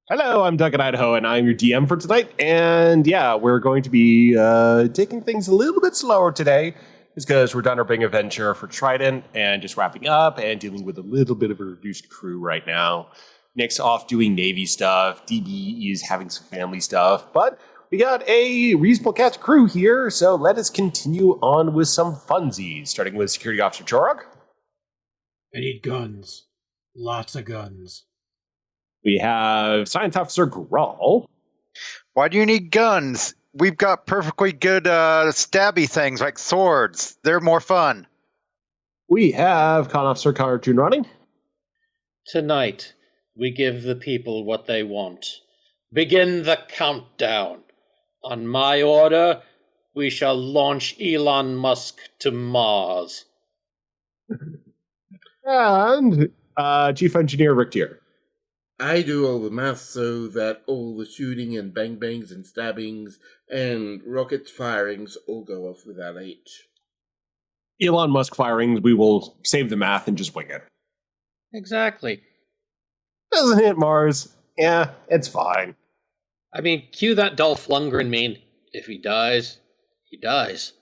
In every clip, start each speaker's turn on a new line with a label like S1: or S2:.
S1: Hello, I'm Doug in Idaho, and I'm your DM for tonight. And yeah, we're going to be taking things a little bit slower today, just because we're done our big adventure for Trident and just wrapping up and dealing with a little bit of a reduced crew right now. Nick's off doing Navy stuff. DB is having some family stuff, but we got a reasonable cast of crew here, so let us continue on with some funsies, starting with Security Officer Chorog.
S2: I need guns. Lots of guns.
S1: We have Science Officer Grawl.
S3: Why do you need guns? We've got perfectly good stabby things like swords. They're more fun.
S1: We have Con Officer Connor Running.
S4: Tonight, we give the people what they want. Begin the countdown. On my order, we shall launch Elon Musk to Mars.
S1: And Chief Engineer Rick Tier.
S5: I do all the math so that all the shooting and bang-bangs and stabbings and rocket firings all go off without H.
S1: Elon Musk firings, we will save the math and just wing it.
S4: Exactly.
S1: Doesn't hit Mars. Yeah, it's fine.
S4: I mean, cue that Dolph Lundgren meme. If he dies, he dies.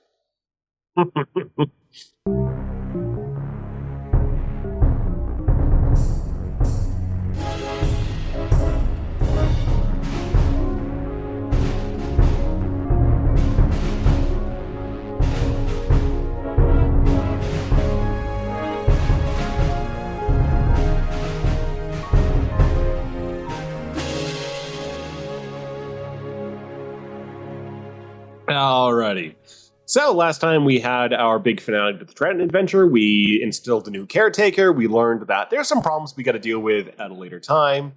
S1: Alrighty. So last time we had our big finale to the Trident adventure. We instilled a new caretaker. We learned that there's some problems we got to deal with at a later time.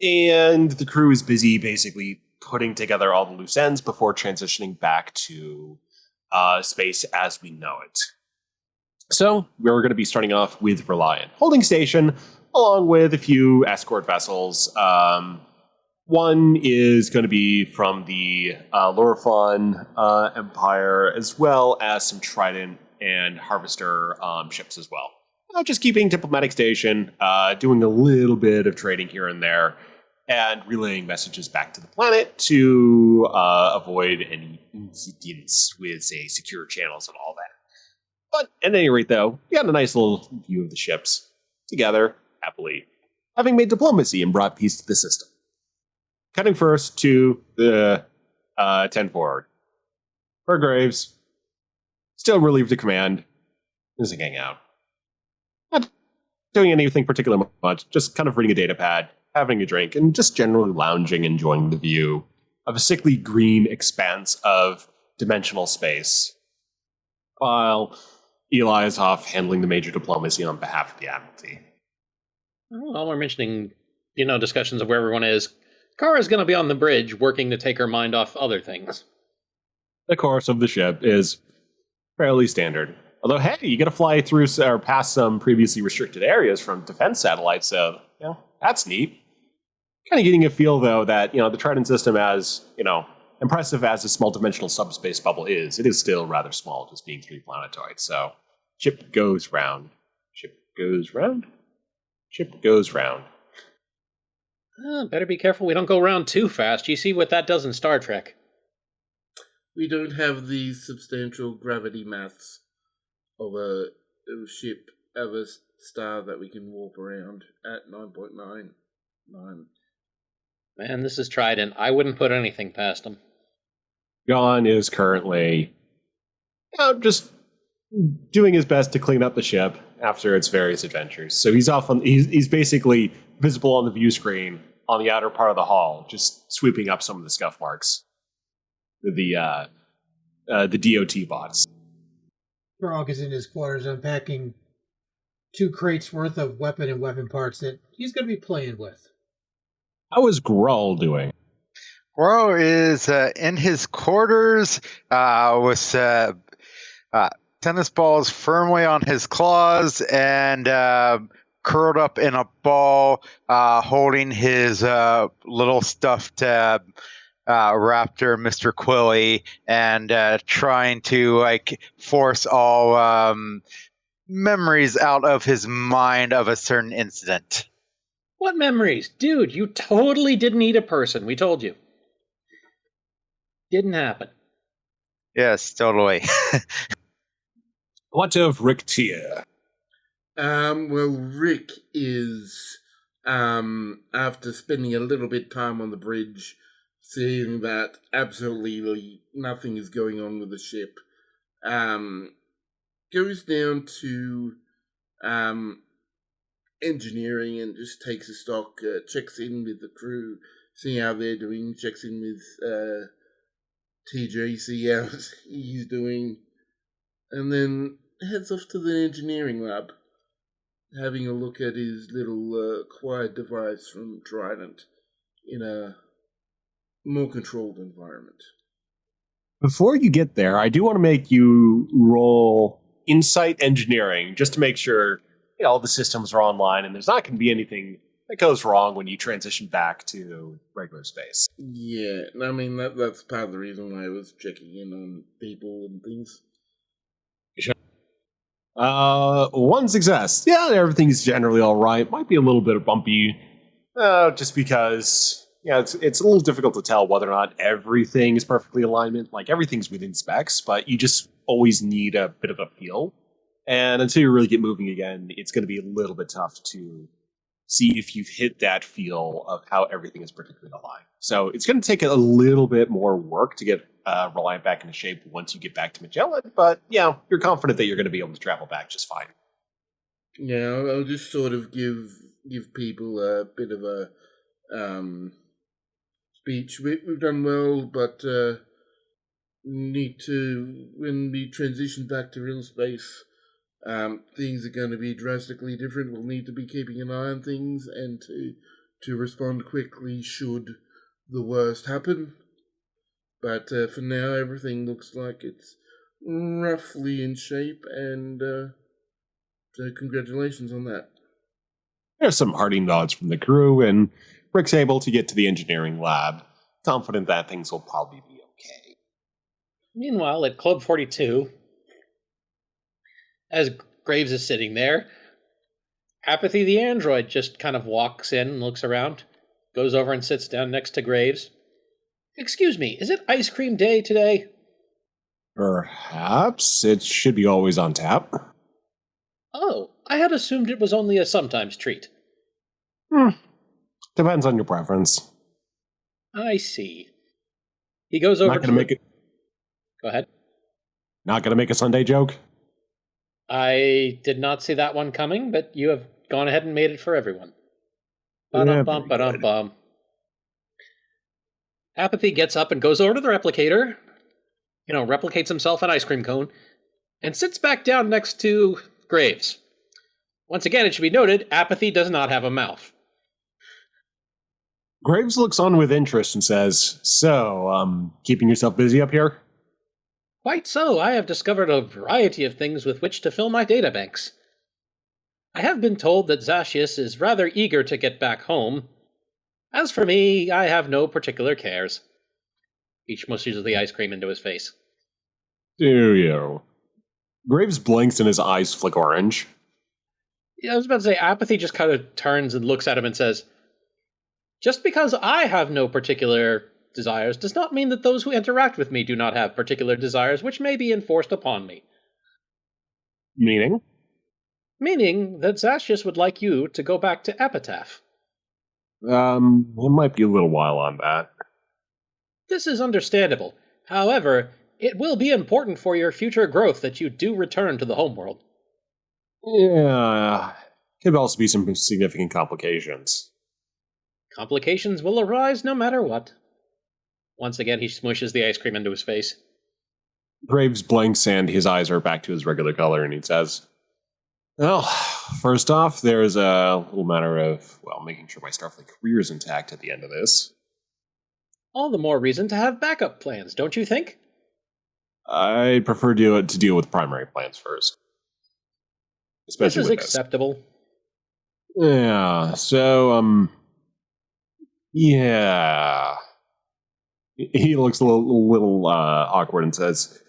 S1: And the crew is busy basically putting together all the loose ends before transitioning back to space as we know it. So we're going to be starting off with Reliant holding station, along with a few escort vessels. One is going to be from the Lorifon Empire, as well as some Trident and Harvester ships as well. Just keeping diplomatic station, doing a little bit of trading here and there, and relaying messages back to the planet to avoid any incidents with, say, secure channels and all that. But at any rate, though, we got a nice little view of the ships together, happily, having made diplomacy and brought peace to the system. Cutting first to the 10 forward. Burgraves, still relieved of command, is hanging out. Not doing anything particularly much, just kind of reading a data pad, having a drink, and just generally lounging, enjoying the view of a sickly green expanse of dimensional space. While Eli is off handling the major diplomacy on behalf of the Admiralty.
S4: While we're mentioning, discussions of where everyone is, Kara's going to be on the bridge working to take her mind off other things.
S1: The course of the ship is fairly standard. Although, hey, you got to fly through or past some previously restricted areas from defense satellites, so, that's neat. Kind of getting a feel, though, that, the Trident system, as, impressive as a small dimensional subspace bubble is, it is still rather small, just being 3 planetoids. So, ship goes round. Ship goes round. Ship goes round.
S4: Better be careful we don't go round too fast. You see what that does in Star Trek.
S5: We don't have the substantial gravity maths of a ship of a star that we can warp around at 9.99.
S4: Man, this is Trident. I wouldn't put anything past them.
S1: John is currently just doing his best to clean up the ship after its various adventures. So he's off on he's basically visible on the view screen on the outer part of the hall, just sweeping up some of the scuff marks with the DOT bots.
S2: Frog is in his quarters unpacking 2 crates worth of weapon and weapon parts that he's going to be playing with.
S1: How is Grull doing?
S3: Grull is in his quarters with tennis balls firmly on his claws and curled up in a ball, holding his little stuffed raptor, Mr. Quilly, and trying to force all memories out of his mind of a certain incident.
S4: What memories? Dude, you totally didn't eat a person. We told you. Didn't happen.
S3: Yes, totally.
S1: What of Rick Tia?
S5: Well, Rick is, after spending a little bit time on the bridge, seeing that absolutely nothing is going on with the ship, goes down to, engineering and just takes a stock, checks in with the crew, see how they're doing, checks in with, TJ, see how he's doing, and then heads off to the engineering lab, having a look at his little quiet device from Trident in a more controlled environment.
S1: Before you get there, I do want to make you roll insight engineering just to make sure all the systems are online and there's not going to be anything that goes wrong when you transition back to regular space.
S5: Yeah, I mean, that's part of the reason why I was checking in on people and things.
S1: One success. Yeah, everything's generally all right. Might be a little bit bumpy, just because it's a little difficult to tell whether or not everything is perfectly alignment. Like everything's within specs, but you just always need a bit of a feel. And until you really get moving again, it's going to be a little bit tough to see if you've hit that feel of how everything is perfectly aligned. So it's going to take a little bit more work to get Reliant back into shape once you get back to Magellan, but you're confident that you're going to be able to travel back just fine.
S5: Yeah, I'll just sort of give people a bit of a speech. We've done well, but need to, when we transition back to real space, things are going to be drastically different. We'll need to be keeping an eye on things and to respond quickly should the worst happen. But for now, everything looks like it's roughly in shape, and so congratulations on that.
S1: There's some hearty nods from the crew, and Rick's able to get to the engineering lab, confident that things will probably be okay.
S4: Meanwhile, at Club 42, as Graves is sitting there, Apathy the android just kind of walks in and looks around, goes over and sits down next to Graves. Excuse me, is it ice cream day today?
S1: Perhaps. It should be always on tap.
S4: Oh, I had assumed it was only a sometimes treat.
S1: Depends on your preference.
S4: I see. He goes over
S1: Not gonna make it.
S4: Go ahead.
S1: Not gonna make a Sunday joke.
S4: I did not see that one coming, but you have gone ahead and made it for everyone.
S1: Yeah,
S4: Ba-dum-bum,
S1: pretty
S4: ba-dum-bum. Apathy gets up and goes over to the replicator, replicates himself an ice cream cone, and sits back down next to Graves. Once again, it should be noted, Apathy does not have a mouth.
S1: Graves looks on with interest and says, "So, keeping yourself busy up here?"
S4: Quite so, I have discovered a variety of things with which to fill my databanks. I have been told that Zashius is rather eager to get back home. As for me, I have no particular cares. He smushes the ice cream into his face.
S1: Do you? Graves blinks and his eyes flick orange.
S4: Yeah, I was about to say, Apathy just kind of turns and looks at him and says, just because I have no particular desires does not mean that those who interact with me do not have particular desires which may be enforced upon me.
S1: Meaning?
S4: Meaning that Zashius would like you to go back to Epitaph.
S1: It might be a little while on that.
S4: This is understandable. However, it will be important for your future growth that you do return to the homeworld.
S1: Yeah, could also be some significant complications.
S4: Complications will arise no matter what. Once again, he smushes the ice cream into his face.
S1: Graves blinks and his eyes are back to his regular color, and he says, "Well, first off, there's a little matter of, making sure my Starfleet career is intact at the end of this.
S4: All the more reason to have backup plans, don't you think?
S1: I'd prefer to deal with primary plans first. Especially
S4: This is
S1: with
S4: acceptable.
S1: Yeah, so, yeah." He looks a little awkward and says,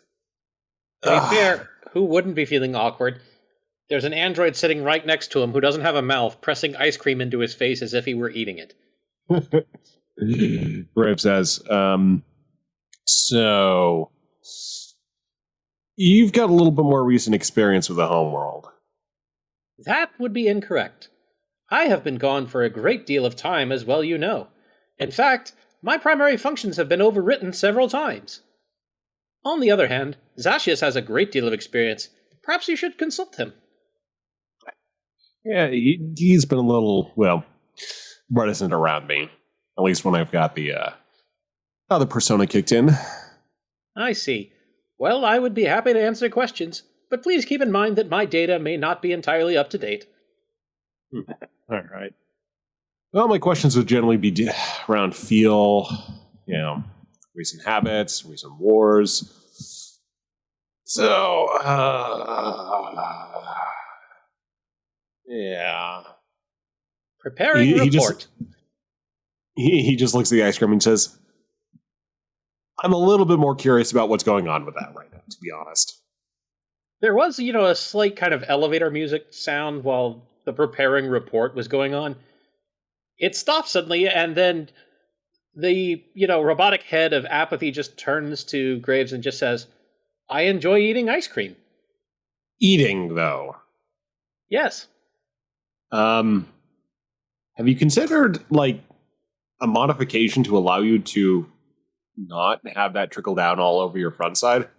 S4: To be fair, who wouldn't be feeling awkward? There's an android sitting right next to him who doesn't have a mouth, pressing ice cream into his face as if he were eating it.
S1: Graves says, so you've got a little bit more recent experience with the home world.
S4: That would be incorrect. I have been gone for a great deal of time, as well you know. In fact, my primary functions have been overwritten several times. On the other hand, Zashius has a great deal of experience. Perhaps you should consult him.
S1: Yeah, he's been a little, well, reticent around me. At least when I've got the other persona kicked in.
S4: I see. Well, I would be happy to answer questions, but please keep in mind that my data may not be entirely up to date.
S1: All right. Well, my questions would generally be around feel, recent habits, recent wars. So, yeah.
S4: Preparing report.
S1: He just looks at the ice cream and says, I'm a little bit more curious about what's going on with that right now, to be honest.
S4: There was, a slight kind of elevator music sound while the preparing report was going on. It stopped suddenly, and then the, robotic head of apathy just turns to Graves and just says, I enjoy eating ice cream.
S1: Eating, though.
S4: Yes.
S1: Have you considered, a modification to allow you to not have that trickle down all over your front side?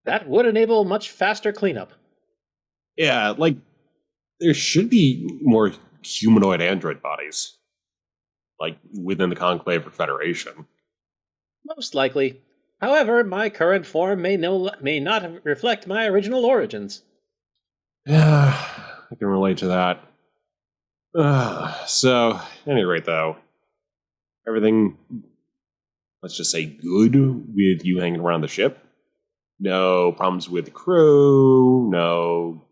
S4: That would enable much faster cleanup.
S1: Yeah, there should be more humanoid android bodies, within the Conclave or Federation.
S4: Most likely. However, my current form may not reflect my original origins.
S1: Yeah, I can relate to that. So, at any rate, though, everything, let's just say, good with you hanging around the ship? No problems with the crew, no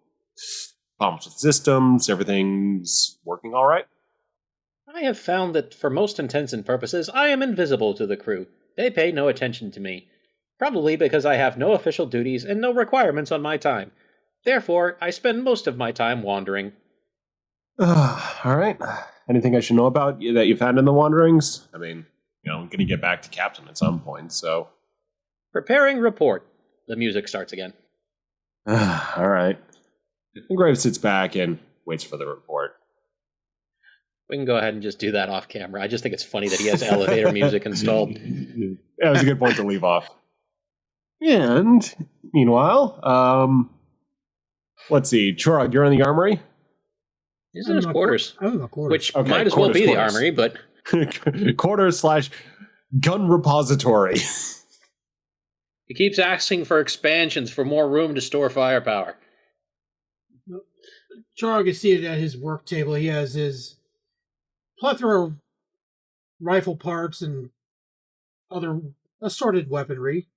S1: problems with systems, everything's working all right?
S4: I have found that for most intents and purposes, I am invisible to the crew. They pay no attention to me. Probably because I have no official duties and no requirements on my time. Therefore, I spend most of my time wandering.
S1: All right. Anything I should know about that you've had in the wanderings? I mean, I'm going to get back to Captain at some point, so...
S4: Preparing report. The music starts again.
S1: All right. And Graves sits back and waits for the report.
S4: We can go ahead and just do that off camera. I just think it's funny that he has elevator music installed.
S1: That was a good point to leave off. And, meanwhile, let's see. Chorog, you're in the armory?
S4: He's in his quarters.
S2: I'm in my quarters.
S4: Which
S1: Okay,
S4: might as well be
S1: quarters.
S4: the armory, but...
S1: Quarters/gun repository.
S4: He keeps asking for expansions for more room to store firepower.
S2: Charg is seated at his work table. He has his plethora of rifle parts and other assorted weaponry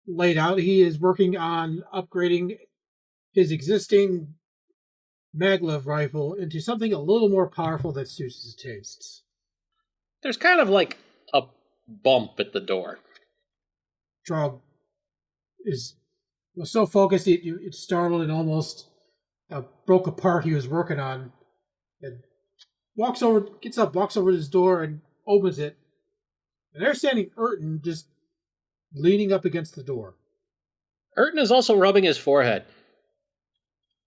S2: laid out. He is working on upgrading his existing maglev rifle into something a little more powerful that suits his tastes.
S4: There's kind of like a bump at the door.
S2: Trog was so focused it startled and almost broke apart. He was working on, and gets up, walks over to his door and opens it. And there's standing Urton just leaning up against the door.
S4: Urton is also rubbing his forehead.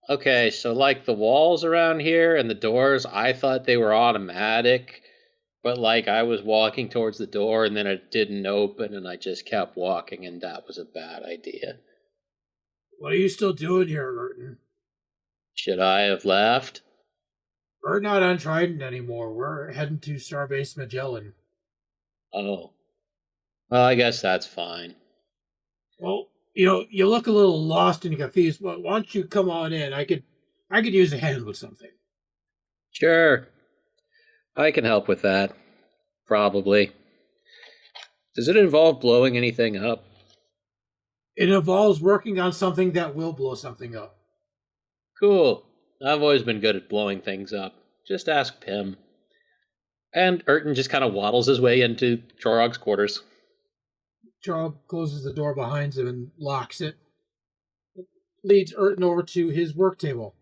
S4: Okay, so like the walls around here and the doors, I thought they were automatic. But I was walking towards the door and then it didn't open and I just kept walking and that was a bad idea.
S2: What are you still doing here, Urton?
S4: Should I have left?
S2: We're not on Trident anymore. We're heading to Starbase Magellan.
S4: Oh. Well, I guess that's fine.
S2: Well, you look a little lost and confused. Well, why don't you come on in? I could use a hand with something.
S4: Sure. I can help with that. Probably. Does it involve blowing anything up?
S2: It involves working on something that will blow something up.
S4: Cool. I've always been good at blowing things up. Just ask Pim. And Urton just kind of waddles his way into Chorog's quarters.
S2: Chorog closes the door behind him and locks it. leads Urton over to his work table.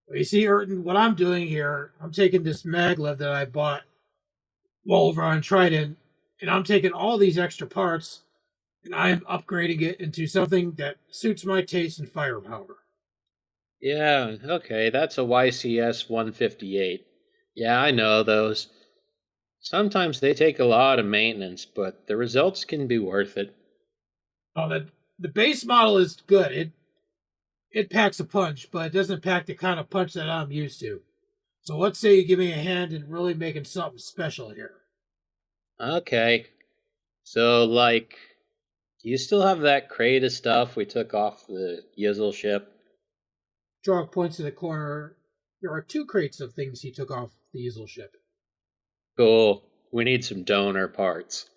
S2: Well, you see, Urton, what I'm doing here, I'm taking this maglev that I bought while over on Trident, and I'm taking all these extra parts, and I'm upgrading it into something that suits my taste and firepower.
S4: Yeah, okay, that's a YCS 158. Yeah, I know those. Sometimes they take a lot of maintenance, but the results can be worth it.
S2: Oh, the base model is good. It packs a punch, but it doesn't pack the kind of punch that I'm used to. So let's say you give me a hand in really making something special here.
S4: Okay. So, like, do you still have that crate of stuff we took off the Yizzle ship?
S2: Drog points to the corner. There are 2 crates of things he took off the Easel ship.
S4: Cool. We need some donor parts.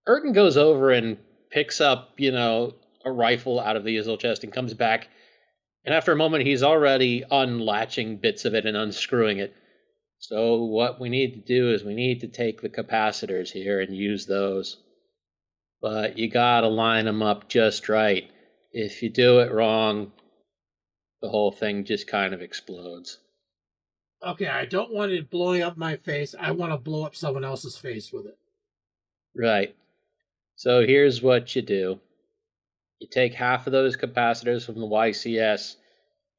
S4: Erton goes over and picks up, a rifle out of the Yizzle chest and comes back. And after a moment, he's already unlatching bits of it and unscrewing it. So what we need to do is we need to take the capacitors here and use those. But you gotta line them up just right. If you do it wrong, the whole thing just kind of explodes.
S2: Okay, I don't want it blowing up my face. I want to blow up someone else's face with it.
S4: Right. So here's what you do. You take half of those capacitors from the YCS,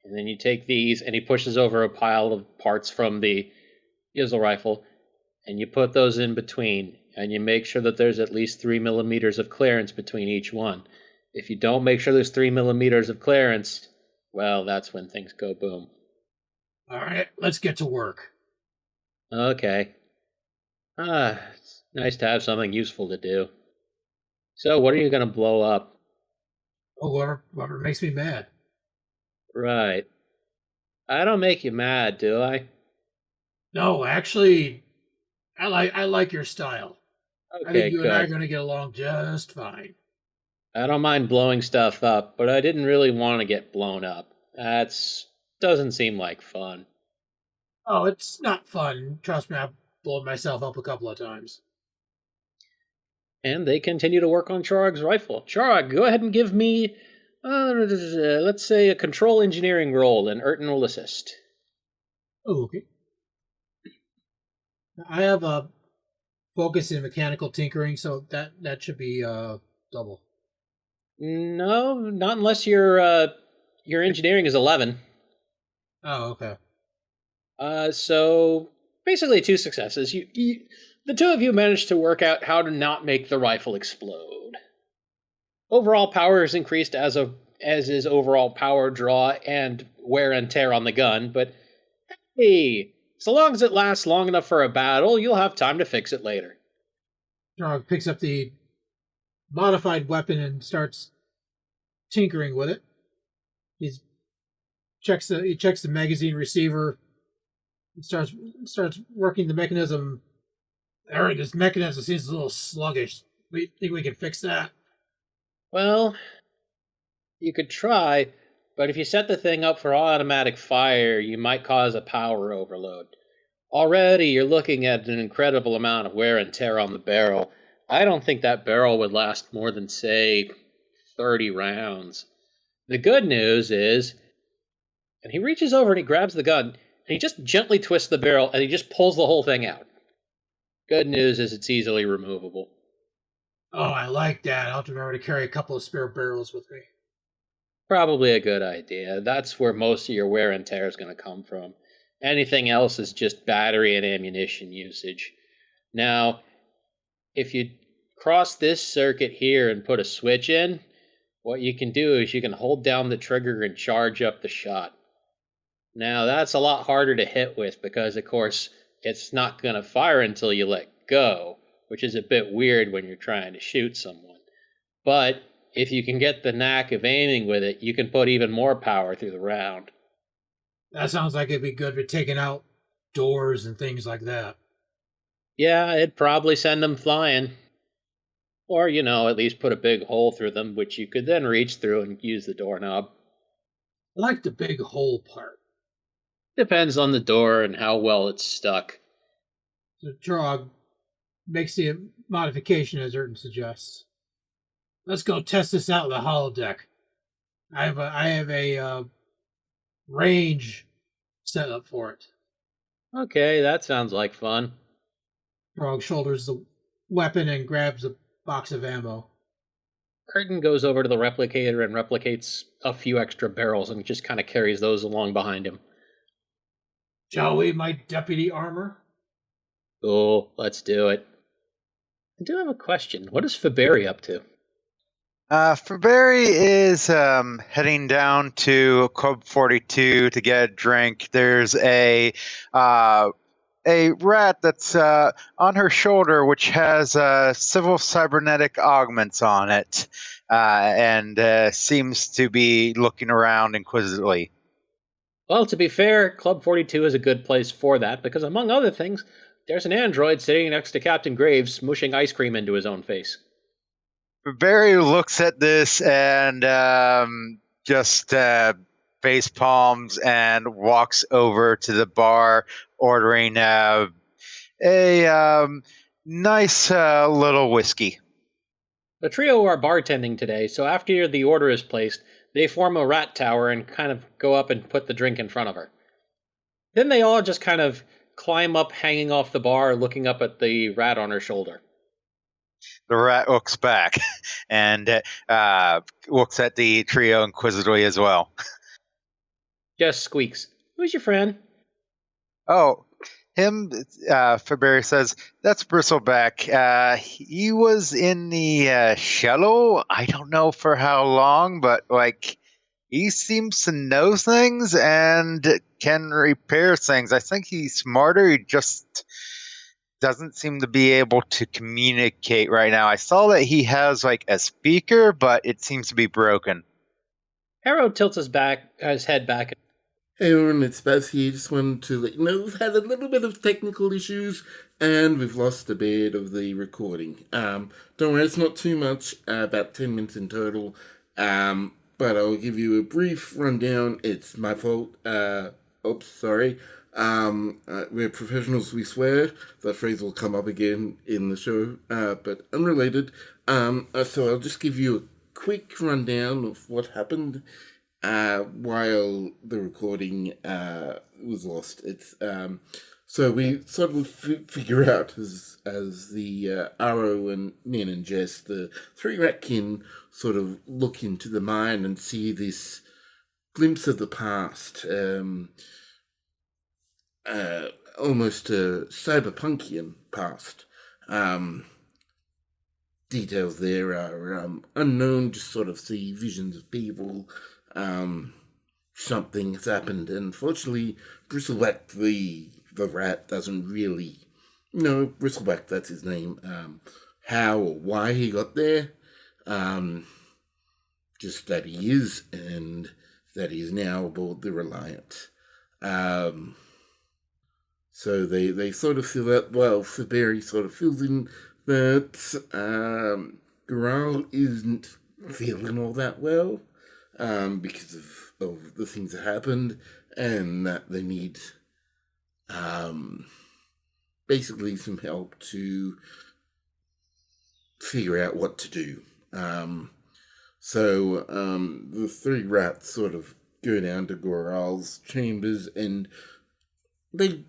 S4: and then you take these, and he pushes over a pile of parts from the Yizzle rifle, and you put those in between, and you make sure that there's at least 3 millimeters of clearance between each one. If you don't make sure there's 3 millimeters of clearance, well, that's when things go boom.
S2: All right, let's get to work.
S4: Okay. It's nice to have something useful to do. So, what are you going to blow up?
S2: Oh, whoever makes me mad.
S4: Right. I don't make you mad, do I?
S2: No, actually, I like your style. I
S4: Okay,
S2: think you and I are
S4: good.
S2: going to get along just fine.
S4: I don't mind blowing stuff up, but I didn't really want to get blown up. That's doesn't seem like fun.
S2: Oh, it's not fun. Trust me, I've blown myself up a couple of times.
S4: And they continue to work on Chorog's rifle. Chorog, go ahead and give me, let's say, a control engineering roll, and Urton will assist.
S2: Oh, okay. I have a focus in mechanical tinkering, so that should be double.
S4: No, not unless your engineering is 11.
S2: Oh, okay.
S4: So basically 2 successes. The 2 of you managed to work out how to not make the rifle explode. Overall power is increased as is overall power draw and wear and tear on the gun, but hey, so long as it lasts long enough for a battle, you'll have time to fix it later.
S2: Drog picks up the modified weapon and starts tinkering with it. He checks the magazine receiver and starts working the mechanism. Alright, this mechanism seems a little sluggish. We think we can fix that?
S4: Well, you could try, but if you set the thing up for automatic fire, you might cause a power overload. Already, you're looking at an incredible amount of wear and tear on the barrel. I don't think that barrel would last more than, say, 30 rounds. The good news is, and he reaches over and he grabs the gun, and he just gently twists the barrel, and he just pulls the whole thing out. Good news is it's easily removable.
S2: Oh, I like that. I'll have to remember to carry a couple of spare barrels with me.
S4: Probably a good idea. That's where most of your wear and tear is going to come from. Anything else is just battery and ammunition usage. Now, if you cross this circuit here and put a switch in, what you can do is you can hold down the trigger and charge up the shot. Now, that's a lot harder to hit with because, of course, it's not going to fire until you let go, which is a bit weird when you're trying to shoot someone. But if you can get the knack of aiming with it, you can put even more power through the round.
S2: That sounds like it'd be good for taking out doors and things like that.
S4: Yeah, it'd probably send them flying. Or, at least put a big hole through them, which you could then reach through and use the doorknob.
S2: I like the big hole part.
S4: Depends on the door and how well it's stuck.
S2: So Trog makes the modification as Urton suggests. Let's go test this out with a holodeck. I have a range set up for it.
S4: Okay, that sounds like fun.
S2: Grog shoulders the weapon and grabs a box of ammo.
S4: Curtin goes over to the replicator and replicates a few extra barrels and just kind of carries those along behind him.
S2: Shall we, my deputy armor?
S4: Oh, let's do it. I do have a question. What is Faberi up to?
S3: Faberry is heading down to Club 42 to get a drink. There's a rat that's on her shoulder, which has civil cybernetic augments on it, and seems to be looking around inquisitively.
S4: Well, to be fair, Club 42 is a good place for that because, among other things, there's an android sitting next to Captain Graves smushing ice cream into his own face.
S3: Barry looks at this and just face palms and walks over to the bar, ordering a nice little whiskey.
S4: The trio are bartending today, so after the order is placed, they form a rat tower and kind of go up and put the drink in front of her. Then they all just kind of climb up, hanging off the bar, looking up at the rat on her shoulder.
S3: The rat looks back and looks at the trio inquisitively as well.
S4: Just squeaks. Who's your friend?
S3: Oh, him, Faberry says, that's Bristleback. He was in the shuttle. I don't know for how long, but he seems to know things and can repair things. I think he's smarter. He just doesn't seem to be able to communicate right now. I saw that he has a speaker, but it seems to be broken.
S4: Harrow tilts his head back.
S5: Hey everyone, it's Baz here. Just wanted to let you know we've had a little bit of technical issues and we've lost a bit of the recording. Don't worry, it's not too much, about 10 minutes in total. But I'll give you a brief rundown. It's my fault. Oops, sorry. We're professionals, we swear. That phrase will come up again in the show, but unrelated. So I'll just give you a quick rundown of what happened while the recording was lost. It's so we sort of figure out as the Arrow and Nin and Jess, the three ratkin, sort of look into the mine and see this glimpse of the past. Almost a cyberpunkian past. Details there are unknown, just sort of see visions of people. Something has happened, and unfortunately, Bristleback the rat doesn't really know. Bristleback, that's his name. How or why he got there, just that he is, and that he is now aboard the Reliant. So they sort of feel that, well, Faberi sort of feels in that Goral isn't feeling all that well, because of the things that happened, and that they need basically some help to figure out what to do. So the three rats sort of go down to Goral's chambers, and they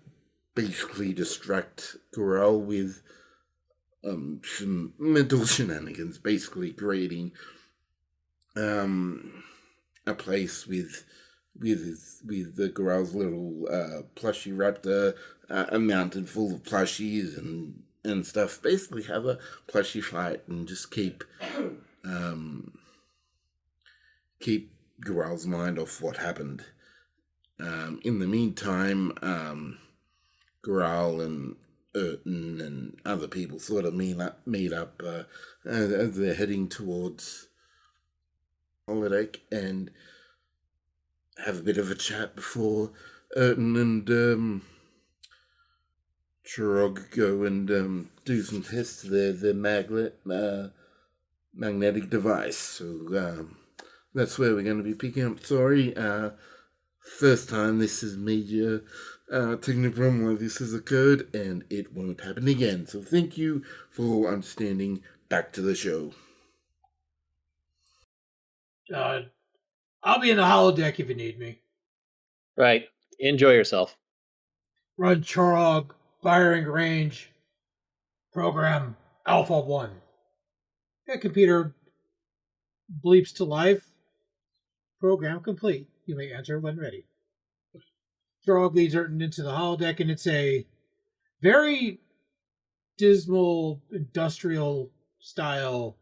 S5: basically distract Goral with some mental shenanigans, basically creating a place with the Goral's little plushy raptor, a mountain full of plushies and stuff. Basically have a plushie fight and just keep Goral's mind off what happened. In the meantime, Goral and Urton and other people sort of meet up as they're heading towards Holodeck and have a bit of a chat before Urton and Chirog go and do some tests to their magnetic device. So that's where we're going to be picking up. Sorry, first time this is major technical problem where this has occurred, and it won't happen again. So thank you for understanding. Back to the show.
S2: I'll be in the holodeck if you need me.
S4: Right. Enjoy yourself.
S2: Run Chorog, firing range, program Alpha 1. That computer bleeps to life. Program complete. You may enter when ready. Chorog leads Urton into the holodeck, and it's a very dismal, industrial style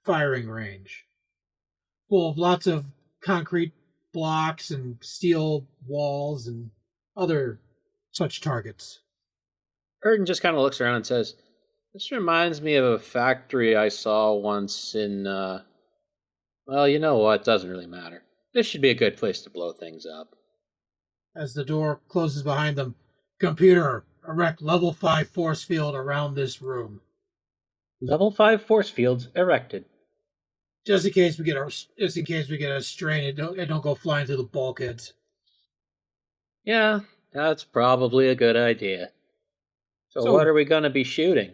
S2: firing range, full of lots of concrete blocks and steel walls and other such targets.
S4: Urton just kind of looks around and says, "This reminds me of a factory I saw once in, well, you know what? Doesn't really matter. This should be a good place to blow things up."
S2: As the door closes behind them, computer, erect level 5 force field around this room.
S4: Level 5 force fields erected.
S2: Just in case we get a strain and don't go flying through the bulkheads.
S4: Yeah, that's probably a good idea. So what are we going to be shooting?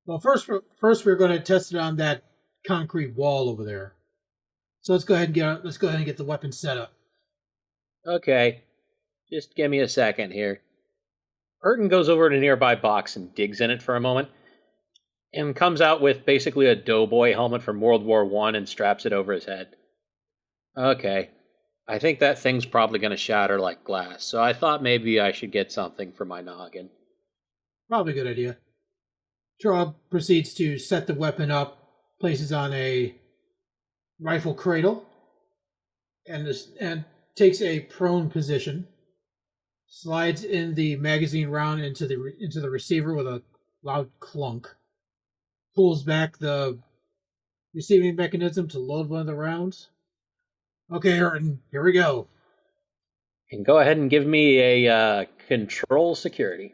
S2: Well, first we're going to test it on that concrete wall over there. So let's go ahead and get the weapon set up.
S4: Okay, just give me a second here. Urton goes over to a nearby box and digs in it for a moment, and comes out with basically a doughboy helmet from World War I and straps it over his head. Okay, I think that thing's probably going to shatter like glass, so I thought maybe I should get something for my noggin.
S2: Probably a good idea. Trog proceeds to set the weapon up, places on a rifle cradle, and takes a prone position, slides in the magazine round into the receiver with a loud clunk, pulls back the receiving mechanism to load one of the rounds. Okay, Urton, here we go.
S4: And go ahead and give me a control security.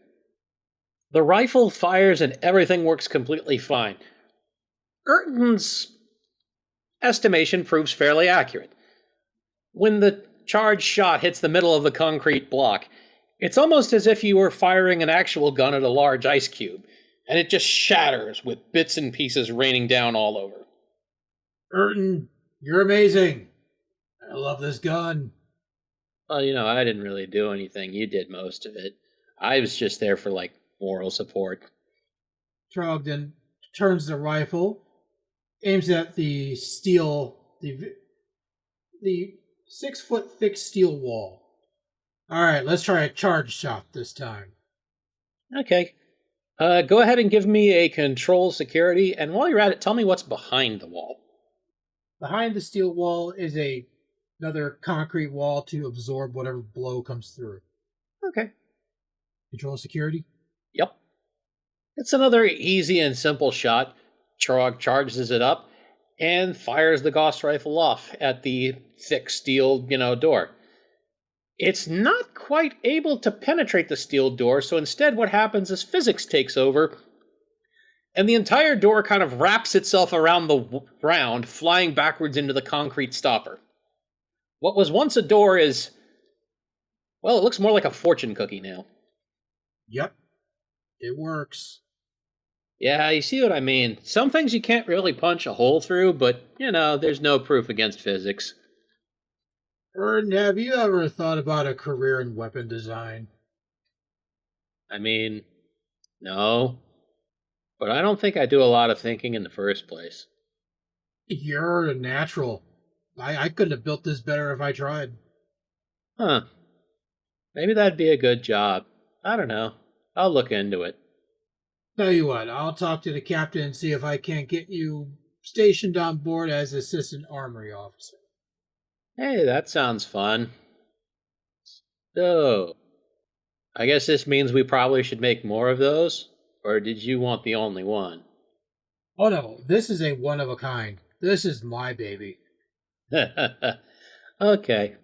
S4: The rifle fires and everything works completely fine. Urton's estimation proves fairly accurate. When the charged shot hits the middle of the concrete block, it's almost as if you were firing an actual gun at a large ice cube, and it just shatters with bits and pieces raining down all over.
S2: Urton, you're amazing. I love this gun.
S4: Well, I didn't really do anything. You did most of it. I was just there for, moral support.
S2: Trog then turns the rifle, aims at the steel, the 6-foot thick steel wall. All right, let's try a charge shot this time.
S4: Okay. Go ahead and give me a control security, and while you're at it, tell me what's behind the wall.
S2: Behind the steel wall is another concrete wall to absorb whatever blow comes through.
S4: Okay.
S2: Control security?
S4: Yep. It's another easy and simple shot. Chorog charges it up and fires the Gauss rifle off at the thick steel, door. It's not quite able to penetrate the steel door, so instead what happens is physics takes over, and the entire door kind of wraps itself around the round, flying backwards into the concrete stopper. What was once a door is, well, it looks more like a fortune cookie now.
S2: Yep. It works.
S4: Yeah, you see what I mean. Some things you can't really punch a hole through, but, there's no proof against physics.
S2: Urton, have you ever thought about a career in weapon design?
S4: I mean, no. But I don't think I do a lot of thinking in the first place.
S2: You're a natural. I couldn't have built this better if I tried.
S4: Huh. Maybe that'd be a good job. I don't know. I'll look into it.
S2: Tell you what, I'll talk to the captain and see if I can't get you stationed on board as assistant armory officer.
S4: Hey, that sounds fun. So, I guess this means we probably should make more of those? Or did you want the only one?
S2: Oh no, this is a one of a kind. This is my baby.
S4: Okay.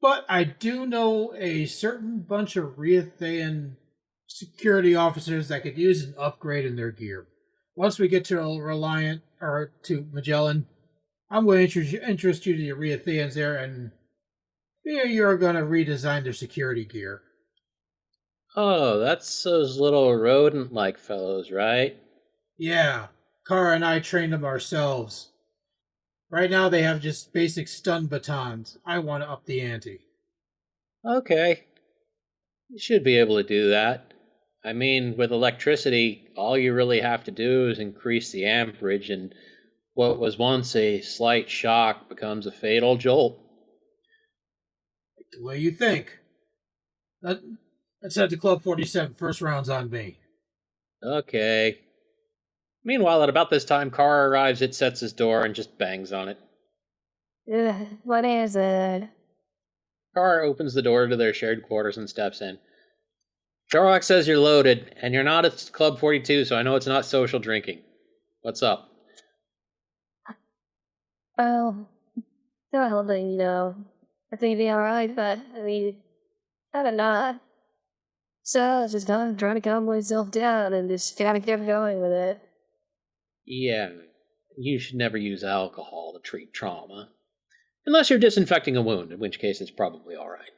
S2: But I do know a certain bunch of Reathaean security officers that could use an upgrade in their gear. Once we get to Reliant, or to Magellan, I'm going to introduce you to the Reathaeans there, and you're going to redesign their security gear.
S4: Oh, that's those little rodent-like fellows, right?
S2: Yeah, Kara and I trained them ourselves. Right now they have just basic stun batons. I want to up the ante.
S4: Okay. You should be able to do that. I mean, with electricity, all you really have to do is increase the amperage, and what was once a slight shock becomes a fatal jolt.
S2: The way you think. Let's head to Club 47. First round's on me.
S4: Okay. Meanwhile, at about this time, Kara arrives at Cetsa's door and just bangs on it.
S6: What is it?
S4: Kara opens the door to their shared quarters and steps in. Sherlock says you're loaded, and you're not at Club 42, so I know it's not social drinking. What's up?
S6: Well, I think it'd be alright, but, I mean, kinda not. So, I was just trying to calm myself down and just kinda kept going with it.
S4: Yeah, you should never use alcohol to treat trauma. Unless you're disinfecting a wound, in which case it's probably alright.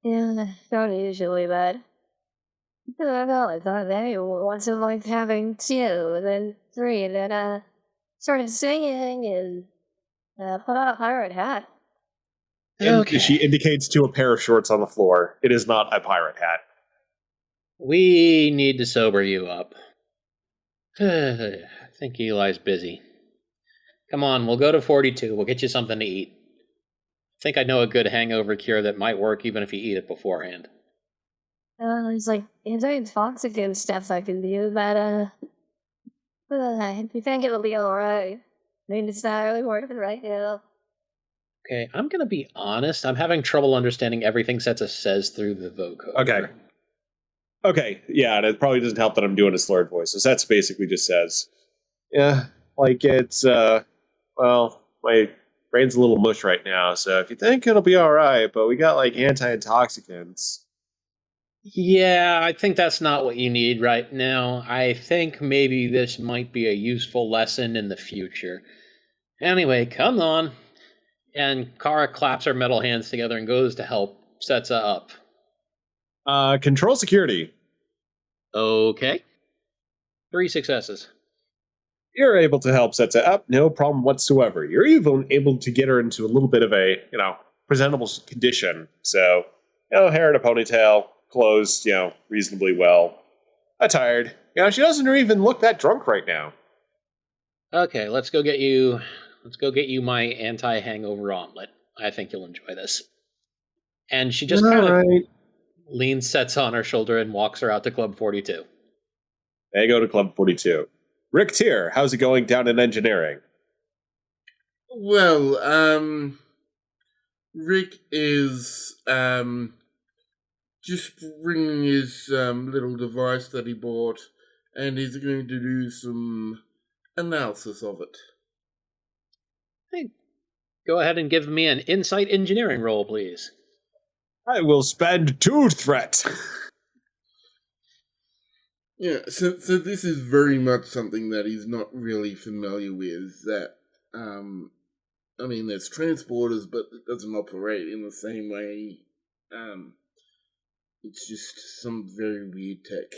S6: Yeah, not usually, but... I thought that once I'm like having 2, and then 3, and then, started singing and, put on a pirate hat.
S1: And
S4: Okay.
S1: she indicates to a pair of shorts on the floor. It is not a pirate hat.
S4: We need to sober you up. I think Eli's busy. Come on, we'll go to 42. We'll get you something to eat. I think I know a good hangover cure that might work even if you eat it beforehand.
S6: There's like anti-intoxicant stuff I can do, but I think it'll be alright. I mean, it's not really working right now.
S4: Okay, I'm gonna be honest. I'm having trouble understanding everything Cetsa says through the vocoder.
S1: Okay, yeah, and it probably doesn't help that I'm doing a slurred voice. So that's basically just says, yeah, like it's, well, my brain's a little mush right now, so if you think it'll be alright, but we got like anti-intoxicants.
S4: Yeah, I think that's not what you need right now. I think maybe this might be a useful lesson in the future. Anyway, come on. And Kara claps her metal hands together and goes to help Cetsa up.
S1: Control security.
S4: Okay. 3 successes.
S1: You're able to help Cetsa up, no problem whatsoever. You're even able to get her into a little bit of a, presentable condition. So, hair in a ponytail, clothes, reasonably well attired. She doesn't even look that drunk right now.
S4: Okay, let's go get you my anti-hangover omelet. I think you'll enjoy this. And she just kind of leans Cetsa on her shoulder and walks her out to Club 42.
S1: They go to Club 42. Rick Tier, how's it going down in engineering?
S5: Well, Rick is just bringing his little device that he bought, and he's going to do some analysis of it.
S4: Hey, go ahead and give me an insight engineering roll, please.
S1: I will spend 2 threat.
S5: Yeah, so this is very much something that he's not really familiar with. That, there's transporters, but it doesn't operate in the same way. It's just some very weird tech.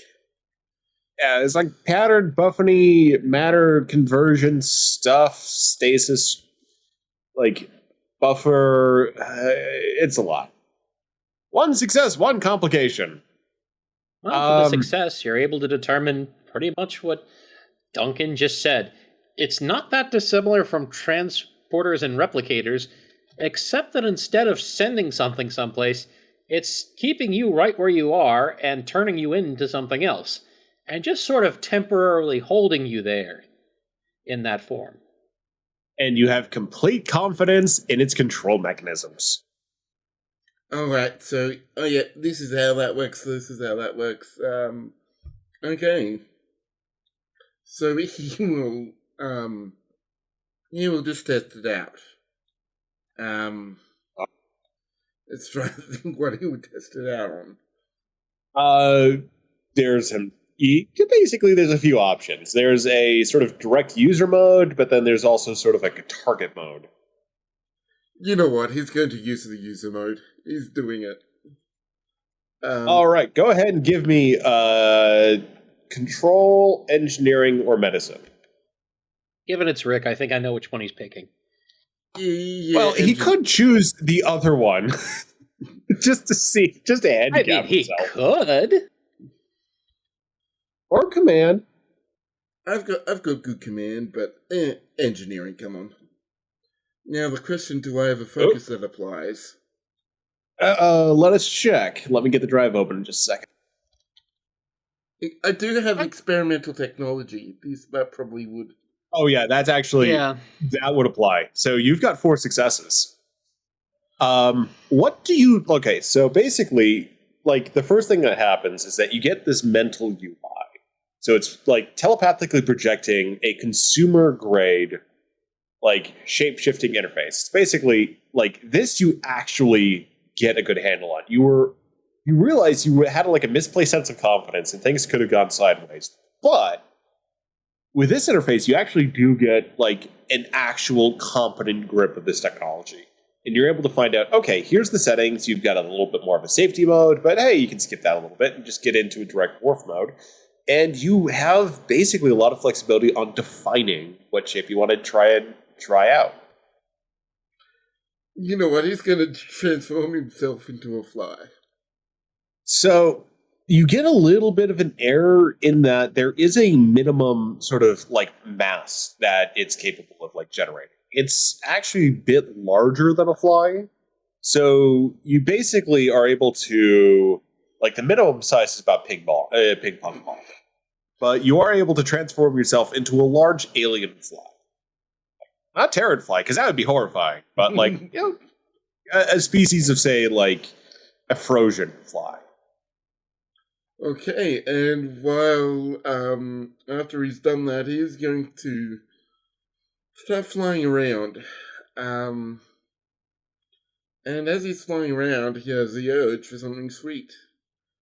S1: Yeah, it's like patterned buffony matter conversion stuff, stasis, like buffer. It's a lot. 1 success, 1 complication.
S4: Well, for the success, you're able to determine pretty much what Duncan just said. It's not that dissimilar from transporters and replicators, except that instead of sending something someplace, it's keeping you right where you are and turning you into something else, and just sort of temporarily holding you there in that form.
S1: And you have complete confidence in its control mechanisms.
S5: Alright, so, this is how that works, okay. So he will just test it out. Let's try to think what he would test it out on.
S1: There's a few options. There's a sort of direct user mode, but then there's also sort of like a target mode.
S5: You know what? He's going to use the user mode. He's doing it.
S1: All right, go ahead and give me control, engineering, or medicine.
S4: Given it's Rick, I think I know which one he's picking.
S5: Yeah,
S1: Well, he
S5: engine.
S1: could choose the other one just to
S4: I
S1: handicap
S4: mean, he
S1: himself.
S4: could.
S1: Or command.
S5: I've got good command, but engineering. Come on. Now the question: do I have a focus that applies?
S1: Let us check. Let me get the drive open in just a second.
S5: I do have experimental technology. That probably would.
S1: Oh yeah, that's actually
S4: Yeah.
S1: that would apply. So you've got 4 successes. What do you? Okay, so basically, like the first thing that happens is that you get this mental UI. So it's like telepathically projecting a consumer grade, like shape shifting interface. It's basically like this. You actually get a good handle on. You realize you had like a misplaced sense of confidence and things could have gone sideways, but with this interface, you actually do get like an actual competent grip of this technology. And you're able to find out, okay, here's the settings. You've got a little bit more of a safety mode, but hey, you can skip that a little bit and just get into a direct warp mode. And you have basically a lot of flexibility on defining what shape you want to try out.
S5: You know what? He's going to transform himself into a fly.
S1: So you get a little bit of an error in that there is a minimum sort of like mass that it's capable of like generating. It's actually a bit larger than a fly. So you basically are able to, like the minimum size is about ping pong ball. But you are able to transform yourself into a large alien fly. Not Terran fly, because that would be horrifying. But like, a species of, say, like a Frosian fly.
S5: Okay, and while after he's done that, he is going to start flying around. And as he's flying around, he has the urge for something sweet.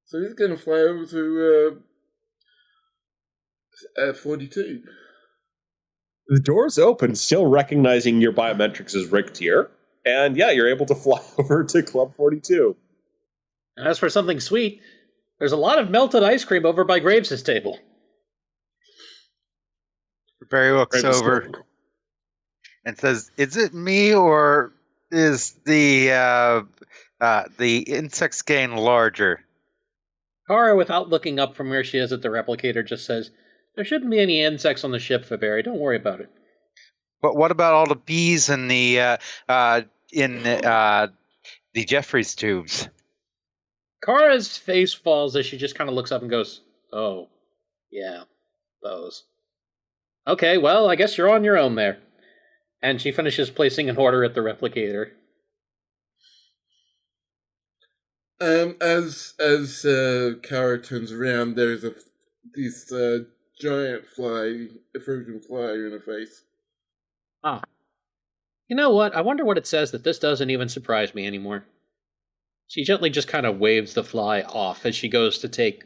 S5: So he's going to fly over to 42.
S1: The doors open, still recognizing your biometrics as Rick Tier. And yeah, you're able to fly over to Club 42.
S4: And as for something sweet, there's a lot of melted ice cream over by Graves' table.
S3: Barry looks
S1: Graves'
S3: over
S1: table.
S3: and says, "Is it me, or is the insect skein larger?"
S4: Kara, without looking up from where she is at the replicator, just says, "There shouldn't be any insects on the ship, Faberry. Don't worry about it."
S3: But what about all the bees in the Jeffries tubes?
S4: Kara's face falls as she just kind of looks up and goes, "Oh, yeah, those. Okay, well, I guess you're on your own there." And she finishes placing an order at the replicator.
S5: As Kara turns around, there's this giant fly, a Frosian fly in her face.
S4: Ah. You know what? I wonder what it says that this doesn't even surprise me anymore. She gently just kind of waves the fly off as she goes to take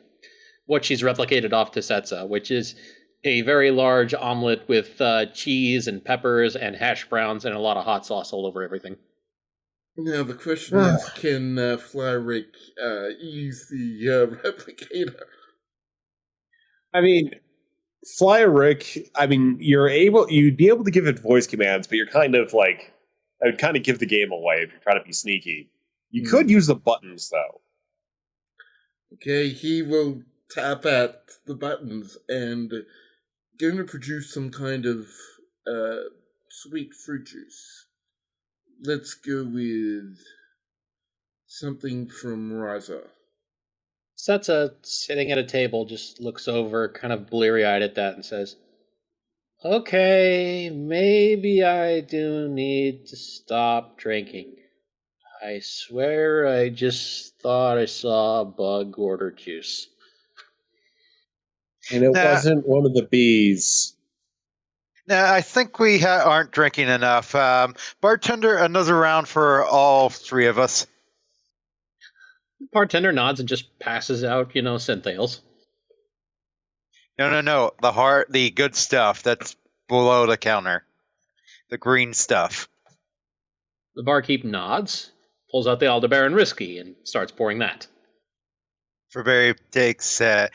S4: what she's replicated off to Cetsa, which is a very large omelet with cheese and peppers and hash browns and a lot of hot sauce all over everything.
S5: Now the question is, can Fly Rick use the replicator?
S1: I mean, Fly Rick, I mean, you'd be able to give it voice commands, but you're kind of like, I would kind of give the game away if you're trying to be sneaky. You could use the buttons, though.
S5: Okay, he will tap at the buttons and going to produce some kind of sweet fruit juice. Let's go with something from Raza.
S4: Setsa, sitting at a table, just looks over, kind of bleary-eyed at that, and says, "Okay, maybe I do need to stop drinking. I swear I just thought I saw a bug order juice."
S1: And it
S3: Nah.
S1: wasn't one of the bees.
S3: Now, I think we aren't drinking enough. Bartender, another round for all 3 of us.
S4: Bartender nods and just passes out, synthales.
S3: No. The good stuff that's below the counter. The green stuff.
S4: The barkeep nods, pulls out the Aldebaran whiskey, and starts pouring that.
S3: Barry takes a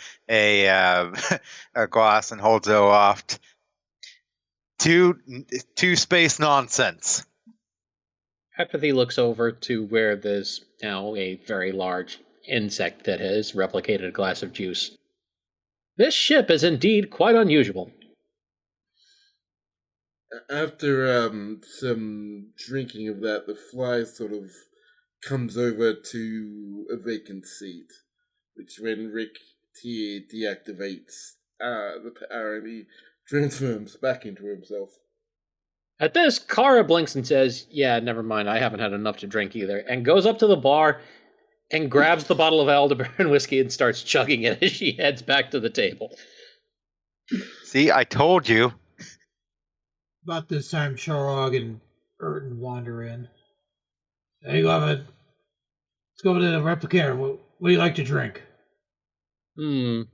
S3: glass and holds it aloft. Two space nonsense.
S4: Apathy looks over to where there's now a very large insect that has replicated a glass of juice. This ship is indeed quite unusual.
S5: After some drinking of that, the fly sort of comes over to a vacant seat, which when Rick deactivates the power, and he transforms back into himself.
S4: At this, Kara blinks and says, yeah, never mind, I haven't had enough to drink either, and goes up to the bar and grabs the bottle of Aldebaran whiskey and starts chugging it as she heads back to the table.
S3: See, I told you.
S2: About this time, Chorog and Urton wander in. Hey, Glovin. Let's go to the replicator. What do you like to drink?
S4: Do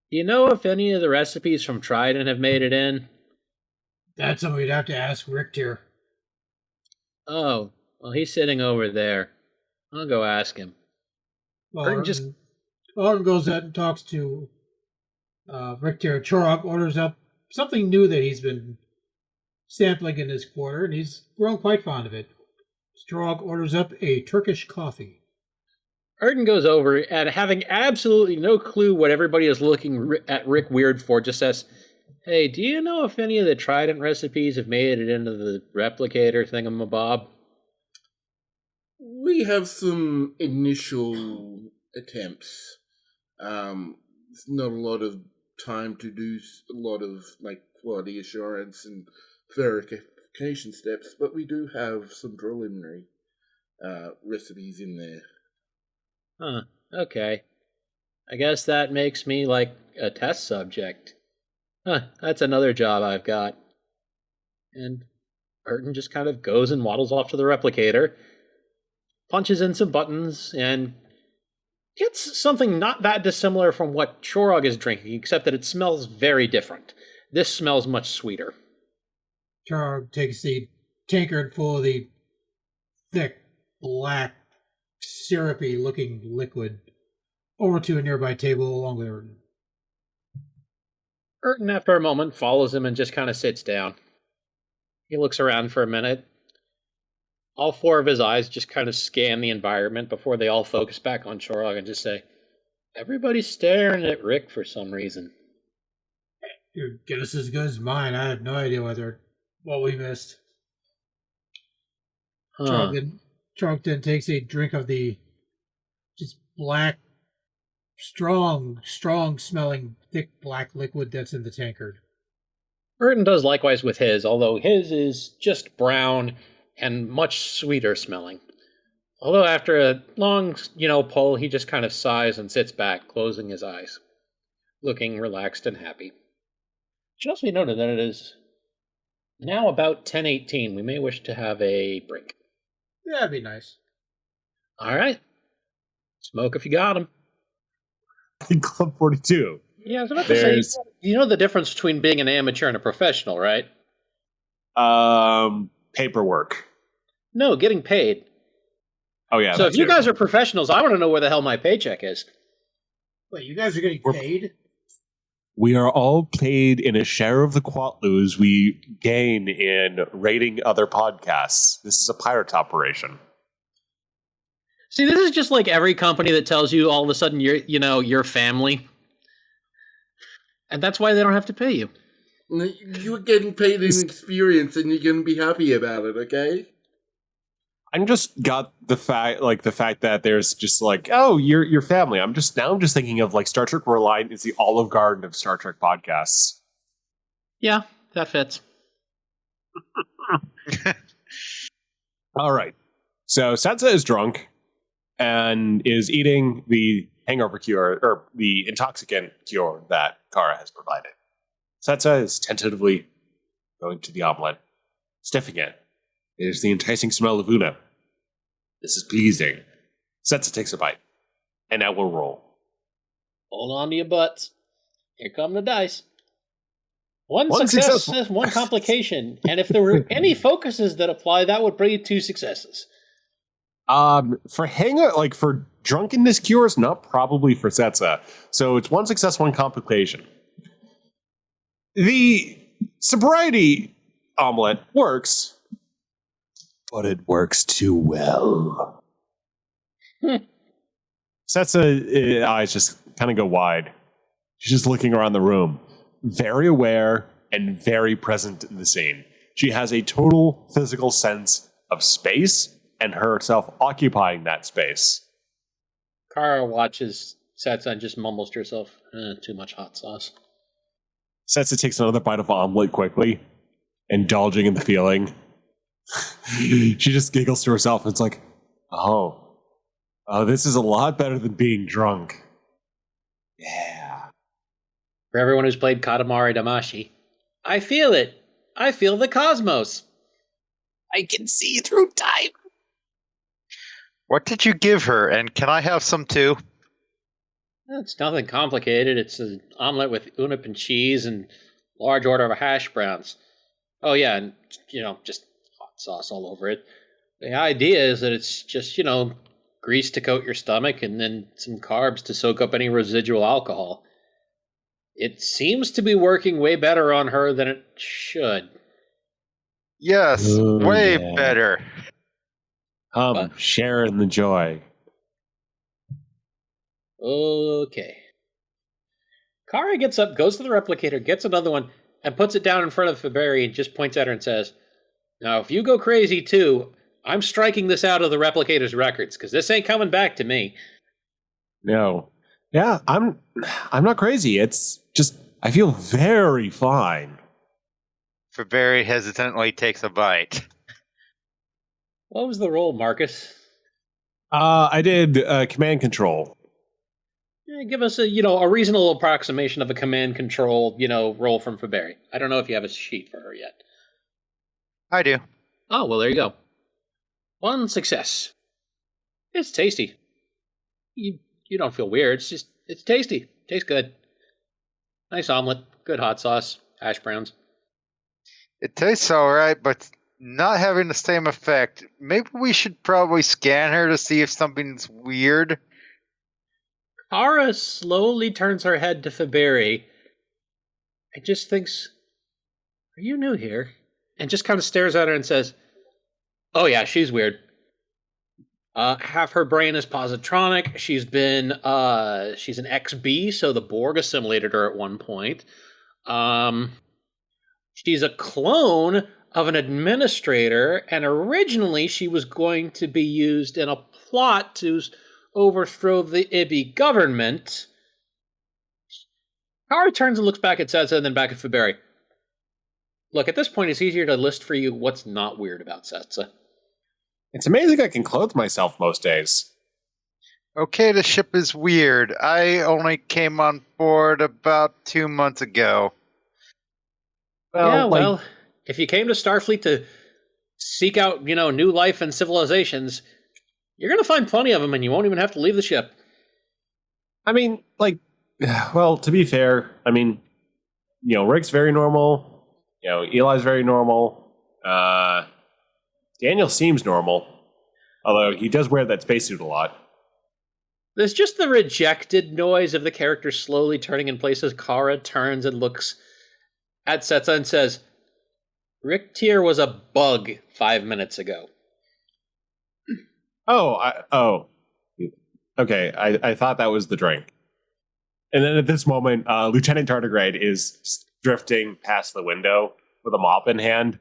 S4: you know if any of the recipes from Trident have made it in?
S2: That's something we'd have to ask Richter.
S4: Oh, well, he's sitting over there. I'll go ask him.
S2: Well,
S4: Urton
S2: Urton goes out and talks to Richter. Chorog orders up something new that he's been sampling in his quarter, and he's grown quite fond of it. Chorog orders up a Turkish coffee.
S4: Urton goes over and, having absolutely no clue what everybody is looking at Rick weird for, just says, hey, do you know if any of the Trident recipes have made it into the replicator thingamabob?
S5: We have some initial attempts. It's not a lot of time to do a lot of quality assurance and verification steps, but we do have some preliminary recipes in there.
S4: Huh, okay. I guess that makes me like a test subject. Huh, that's another job I've got. And Urton just kind of goes and waddles off to the replicator, punches in some buttons, and gets something not that dissimilar from what Chorog is drinking, except that it smells very different. This smells much sweeter.
S2: Chorog takes the tankard full of the thick, black, syrupy-looking liquid over to a nearby table along with Urton.
S4: Urton, after a moment, follows him and just kind of sits down. He looks around for a minute. All four of his eyes just kind of scan the environment before they all focus back on Chorog and just say, everybody's staring at Rick for some reason.
S2: Your guess is as good as mine. I have no idea what we missed.
S4: Huh.
S2: Chorog then takes a drink of the just black, strong smelling, thick black liquid that's in the tankard.
S4: Urton does likewise with his, although his is just brown and much sweeter smelling. Although after a long, pull, he just kind of sighs and sits back, closing his eyes, looking relaxed and happy. It should also be noted that it is now about 10:18. We may wish to have a break.
S2: Yeah, that'd be nice.
S4: All right. Smoke if you got 'em.
S1: Club 42.
S4: Yeah, I was about to say, you know the difference between being an amateur and a professional, right?
S1: Paperwork.
S4: No, getting paid.
S1: Oh, yeah.
S4: So if you guys are professionals, I want to know where the hell my paycheck is.
S2: Wait, you guys are getting paid?
S1: We are all paid in a share of the quatloos we gain in rating other podcasts. This is a pirate operation.
S4: See, this is just like every company that tells you all of a sudden you're family. And that's why they don't have to pay you.
S5: You're getting paid in experience, and you're going to be happy about it, okay?
S1: I'm just got the fact that there's just oh, you're family. I'm just thinking of Star Trek Reliant is the Olive Garden of Star Trek podcasts.
S4: Yeah, that fits.
S1: All right. So Cetsa is drunk and is eating the hangover cure, or the intoxicant cure that Kara has provided. Cetsa is tentatively going to the omelet, sniffing it. It is the enticing smell of Una. This is pleasing. Cetsa takes a bite, and now we'll roll.
S4: Hold on to your butts. Here come the dice. One success, one complication, and if there were any focuses that apply, that would bring 2 successes.
S1: For drunkenness cures, not probably for Cetsa. So it's 1 success, 1 complication. The sobriety omelet works, but it works too well. Cetsa eyes just kind of go wide. She's just looking around the room, very aware and very present in the scene. She has a total physical sense of space and herself occupying that space.
S4: Kara watches Cetsa and just mumbles to herself, too much hot sauce.
S1: Cetsa takes another bite of omelet quickly, indulging in the feeling. She just giggles to herself and it's like, oh, this is a lot better than being drunk. Yeah.
S4: For everyone who's played Katamari Damacy, I feel it. I feel the cosmos.
S1: I can see through time.
S3: What did you give her, and can I have some too?
S4: It's nothing complicated. It's an omelet with unip and cheese and large order of hash browns. Oh yeah, and just hot sauce all over it. The idea is that it's just, grease to coat your stomach and then some carbs to soak up any residual alcohol. It seems to be working way better on her than it should.
S3: Yes,
S1: Ooh,
S3: way
S1: yeah.
S3: better.
S1: Share in the joy.
S4: Okay. Kara gets up, goes to the replicator, gets another one, and puts it down in front of Faberi and just points at her and says, "Now, if you go crazy too, I'm striking this out of the replicator's records, because this ain't coming back to me."
S1: No. Yeah, I'm not crazy. It's just I feel very fine.
S3: Faberry hesitantly takes a bite.
S4: What was the roll, Marcus?
S1: I did command control.
S4: Give us a reasonable approximation of a command control, roll from Faberi. I don't know if you have a sheet for her yet.
S3: I do.
S4: Oh, well, there you go. 1 success. It's tasty. You don't feel weird. It's tasty. Tastes good. Nice omelet. Good hot sauce. Hash browns.
S3: It tastes alright, but not having the same effect. Maybe we should probably scan her to see if something's weird.
S4: Kara slowly turns her head to Faberi and just thinks, "Are you new here?" And just kind of stares at her and says, "Oh yeah, she's weird. Half her brain is positronic. She's an XB, so the Borg assimilated her at one point. She's a clone of an administrator, and originally she was going to be used in a plot to overthrow the Ibi government." Kara turns and looks back at Cetsa and then back at Faberi. Look, at this point, it's easier to list for you what's not weird about Cetsa.
S1: It's amazing I can clothe myself most days.
S3: Okay, the ship is weird. I only came on board about 2 months ago.
S4: Well, if you came to Starfleet to seek out, new life and civilizations, you're going to find plenty of them and you won't even have to leave the ship.
S1: I mean, well, to be fair, Rick's very normal. Eli's very normal. Daniel seems normal, although he does wear that spacesuit a lot.
S4: There's just the rejected noise of the character slowly turning in place as Kara turns and looks at Cetsa and says, "Rick Tier was a bug 5 minutes ago."
S1: Okay, I thought that was the drink. And then at this moment, Lieutenant Tardigrade is drifting past the window with a mop in hand.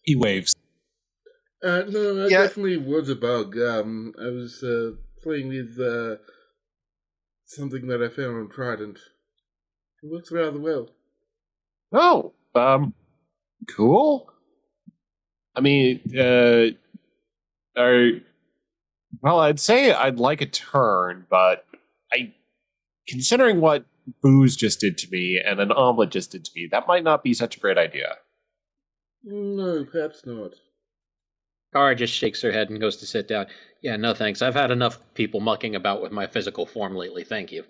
S1: He waves.
S5: No, that definitely was a bug. I was playing with something that I found on Trident. It works rather well.
S1: Oh, cool. I'd say I'd like a turn, but considering what booze just did to me and an omelet just did to me, that might not be such a great idea.
S5: No, perhaps not.
S4: Kara just shakes her head and goes to sit down. "Yeah, no thanks. I've had enough people mucking about with my physical form lately, thank you."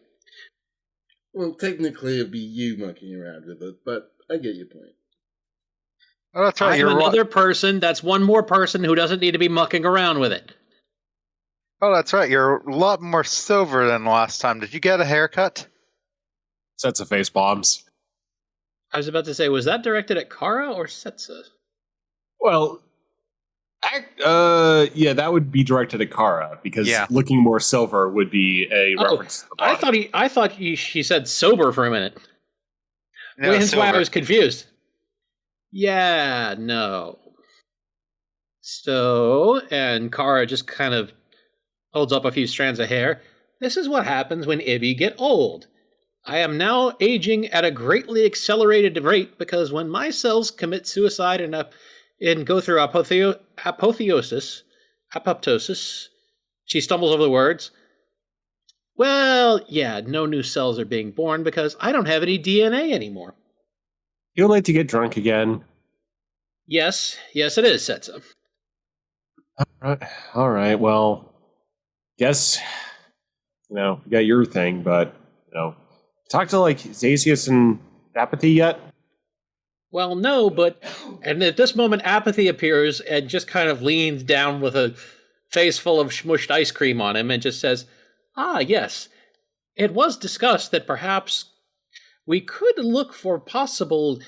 S5: Well, technically it'd be you mucking around with it, but I get your point.
S3: Oh, that's right.
S4: I'm another person. That's one more person who doesn't need to be mucking around with it.
S3: Oh, that's right. You're a lot more silver than last time. Did you get a haircut?
S1: Cetsa face bombs.
S4: I was about to say, was that directed at Kara or Cetsa?
S1: Well, yeah, that would be directed at Kara because
S3: Yeah.
S1: looking more silver would be a
S4: Oh,
S1: reference to the body.
S4: I thought she said sober for a minute.
S3: No,
S4: Hence why I
S3: silver.
S4: was confused. Yeah, no. So, and Kara just kind of holds up a few strands of hair. This is what happens when Ibby get old. I am now aging at a greatly accelerated rate because when my cells commit suicide and go through apoptosis, she stumbles over the words. Well, yeah, no new cells are being born because I don't have any DNA anymore.
S1: You like to get drunk again?
S4: Yes, it is, Cetsa.
S1: All right. Well, guess you got your thing, but talk to like Zasius and Apathy yet?
S4: Well, no, and at this moment, Apathy appears and just kind of leans down with a face full of smushed ice cream on him and just says, yes, it was discussed that perhaps we could look for possible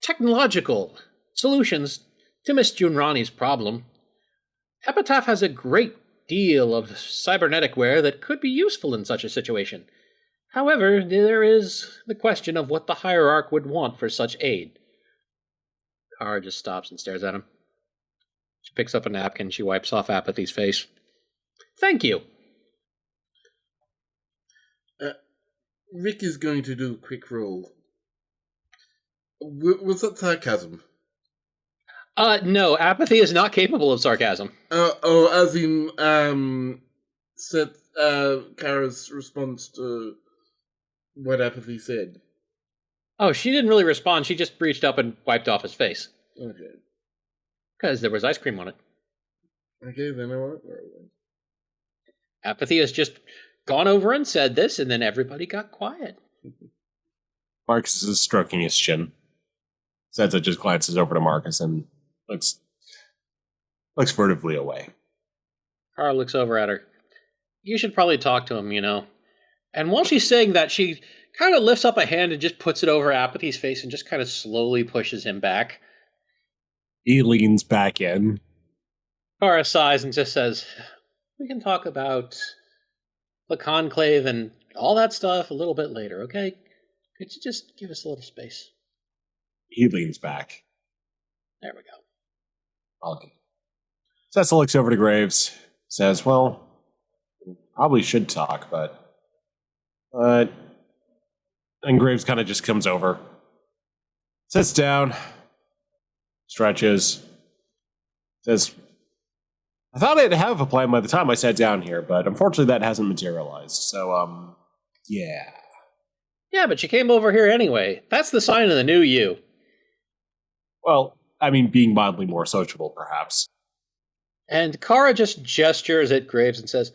S4: technological solutions to Miss Junrani's problem. Epitaph has a great deal of cybernetic ware that could be useful in such a situation. However, there is the question of what the hierarch would want for such aid. Kara just stops and stares at him. She picks up a napkin. She wipes off Apathy's face. Thank you.
S5: Rick is going to do a quick roll. Was that sarcasm?
S4: No, Apathy is not capable of sarcasm.
S5: As in, said Kara's response to what Apathy said.
S4: Oh, she didn't really respond. She just reached up and wiped off his face.
S5: Okay.
S4: Because there was ice cream on it.
S5: Okay, then I won't roll.
S4: Apathy has just gone over and said this, and then everybody got quiet.
S1: Marcus is stroking his chin. Cetsa just glances over to Marcus and looks furtively away.
S4: Kara looks over at her. You should probably talk to him, And while she's saying that, she kind of lifts up a hand and just puts it over Apathy's face and just kind of slowly pushes him back.
S1: He leans back in.
S4: Kara sighs and just says, we can talk about the conclave and all that stuff a little bit later, okay? Could you just give us a little space?
S1: He leans back.
S4: There we go.
S1: Okay. Cetsa looks over to Graves, says, well, we probably should talk, but... And Graves kind of just comes over. Sits down. Stretches. Says, I thought I'd have a plan by the time I sat down here, but unfortunately that hasn't materialized. So, yeah.
S4: Yeah, but you came over here anyway. That's the sign of the new you.
S1: Well, I mean, being mildly more sociable, perhaps.
S4: And Kara just gestures at Graves and says,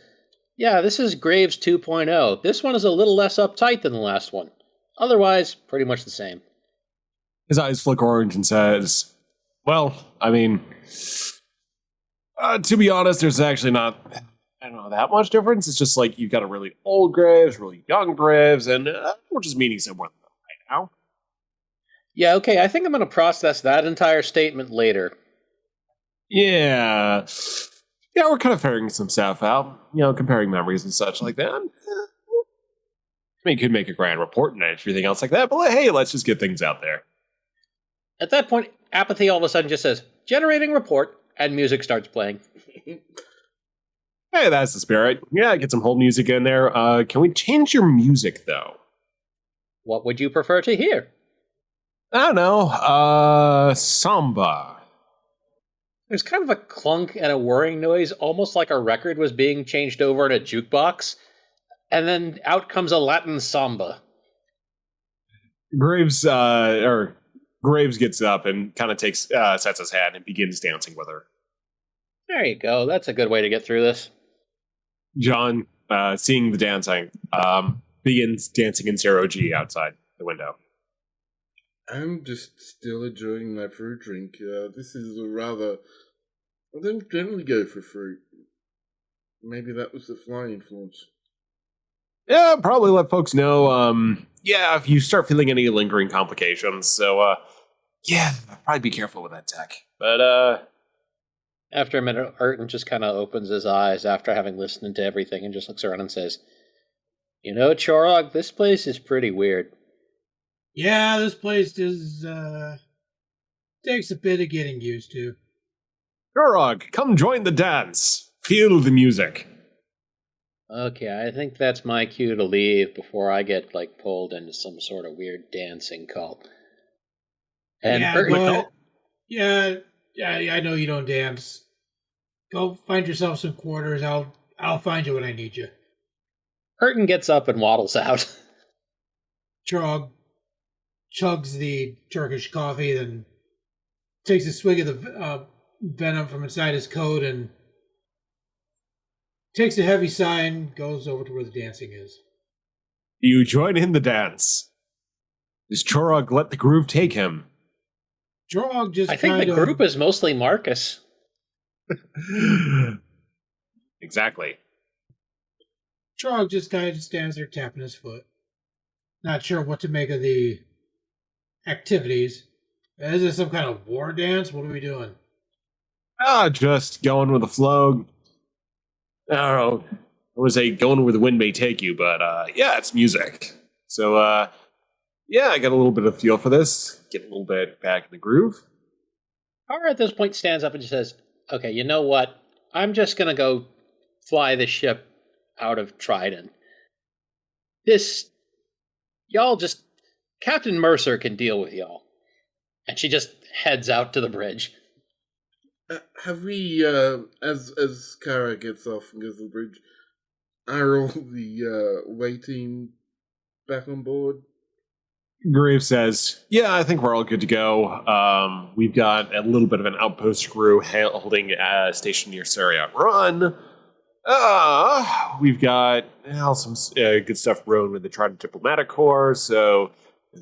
S4: yeah, this is Graves 2.0. This one is a little less uptight than the last one. Otherwise, pretty much the same.
S1: His eyes flick orange and says, well, I mean, to be honest, there's actually not, that much difference. It's just like you've got a really old Graves, really young Graves, and we're just meeting someone right now.
S4: Yeah, okay, I think I'm going to process that entire statement later.
S1: Yeah, we're kind of figuring some stuff out, comparing memories and such like that. I mean, you could make a grand report and everything else like that, but hey, let's just get things out there.
S4: At that point, Apathy all of a sudden just says, generating report, and music starts playing.
S1: Hey, that's the spirit. Yeah, get some hold music in there. Can we change your music, though?
S4: What would you prefer to hear?
S1: I don't know. Samba.
S4: There's kind of a clunk and a whirring noise, almost like a record was being changed over in a jukebox. And then out comes a Latin samba.
S1: Graves gets up and kind of takes Cetsa's hand and begins dancing with her.
S4: There you go. That's a good way to get through this.
S1: John, seeing the dancing, begins dancing in zero G outside the window.
S5: I'm just still enjoying my fruit drink. This is a rather... I don't generally go for fruit. Maybe that was the fly influence.
S1: Yeah, probably let folks know, if you start feeling any lingering complications. So, Yeah, probably be careful with that tech. But,
S4: After a minute, Urton just kind of opens his eyes after having listened to everything and just looks around and says, "You know, Chorog, this place is pretty weird."
S2: Yeah, this place is takes a bit of getting used to.
S1: Turog, come join the dance. Feel the music.
S4: Okay, I think that's my cue to leave before I get, pulled into some sort of weird dancing cult. And
S2: yeah,
S4: Urton,
S2: go ahead. Yeah, I know you don't dance. Go find yourself some quarters. I'll find you when I need you.
S4: Urton gets up and waddles out.
S2: Trog chugs the Turkish coffee, then takes a swig of the venom from inside his coat and takes a heavy sigh and goes over to where the dancing is.
S1: You join in the dance. Does Chorog let the groove take him?
S2: Trog just
S4: I think the group is mostly Marcus.
S1: Exactly.
S2: Trog just kind of stands there tapping his foot. Not sure what to make of the activities. Is this some kind of war dance? What are we doing?
S1: Just going with the flow. I don't know. I would say going where the wind may take you, but yeah, it's music. So yeah, I got a little bit of feel for this. Get a little bit back in the groove.
S4: Kara at this point stands up and just says, "Okay, you know what? I'm just going to go fly the ship out of Trident. Captain Mercer can deal with y'all." And she just heads out to the bridge.
S5: Have we, as Kara gets off and goes to the bridge, are all the away team back on board?
S1: Graves says, yeah, I think we're all good to go. We've got a little bit of an outpost crew holding a station near Sariat Run. We've got some good stuff brewing with the Trident Diplomatic Corps, so